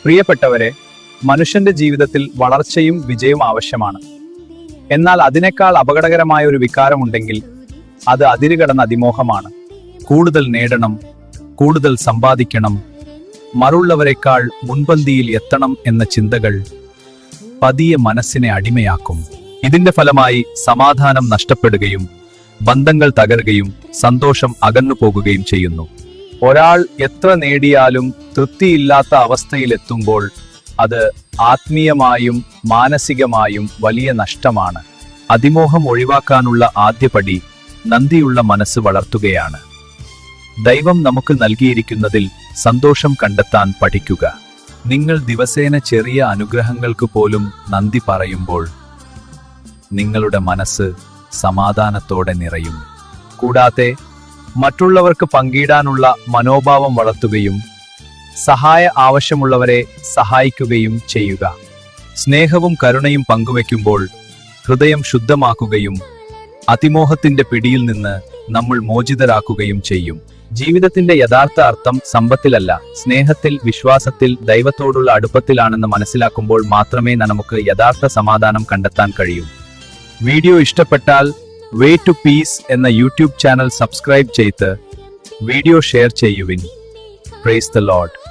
പ്രിയപ്പെട്ടവരെ, മനുഷ്യന്റെ ജീവിതത്തിൽ വളർച്ചയും വിജയവും ആവശ്യമാണ്. എന്നാൽ അതിനേക്കാൾ അപകടകരമായ ഒരു വികാരമുണ്ടെങ്കിൽ അത് അതിരുകടന്ന അതിമോഹമാണ്. കൂടുതൽ നേടണം, കൂടുതൽ സമ്പാദിക്കണം, മറുള്ളവരെക്കാൾ മുൻപന്തിയിൽ എത്തണം എന്ന ചിന്തകൾ പതിയെ മനസ്സിനെ അടിമയാക്കും. ഇതിന്റെ ഫലമായി സമാധാനം നഷ്ടപ്പെടുകയും ബന്ധങ്ങൾ തകരുകയും സന്തോഷം അകന്നു പോകുകയും ചെയ്യുന്നു. ഒരാൾ എത്ര നേടിയാലും തൃപ്തിയില്ലാത്ത അവസ്ഥയിലെത്തുമ്പോൾ അത് ആത്മീയമായും മാനസികമായും വലിയ നഷ്ടമാണ്. അതിമോഹം ഒഴിവാക്കാനുള്ള ആദ്യപടി നന്ദിയുള്ള മനസ്സ് വളർത്തുകയാണ്. ദൈവം നമുക്ക് നൽകിയിരിക്കുന്നതിൽ സന്തോഷം കണ്ടെത്താൻ പഠിക്കുക. നിങ്ങൾ ദിവസേന ചെറിയ അനുഗ്രഹങ്ങൾക്ക് പോലും നന്ദി പറയുമ്പോൾ നിങ്ങളുടെ മനസ്സ് സമാധാനത്തോടെ നിറയും. കൂടാതെ മറ്റുള്ളവർക്ക് പങ്കിടാനുള്ള മനോഭാവം വളർത്തുകയും സഹായ ആവശ്യമുള്ളവരെ സഹായിക്കുകയും ചെയ്യുക. സ്നേഹവും കരുണയും പങ്കുവെക്കുമ്പോൾ ഹൃദയം ശുദ്ധമാക്കുകയും അതിമോഹത്തിന്റെ പിടിയിൽ നിന്ന് നമ്മൾ മോചിതരാക്കുകയും ചെയ്യും. ജീവിതത്തിന്റെ യഥാർത്ഥ അർത്ഥം സമ്പത്തിലല്ല, സ്നേഹത്തിൽ, വിശ്വാസത്തിൽ, ദൈവത്തോടുള്ള അടുപ്പത്തിലാണെന്ന് മനസ്സിലാക്കുമ്പോൾ മാത്രമേ നമുക്ക് യഥാർത്ഥ സമാധാനം കണ്ടെത്താൻ കഴിയൂ. വീഡിയോ ഇഷ്ടപ്പെട്ടാൽ വേ ടു പീസ് എന്ന യൂട്യൂബ് ചാനൽ സബ്സ്ക്രൈബ് ചെയ്ത് വീഡിയോ ഷെയർ ചെയ്യുവിൻ. Praise the Lord.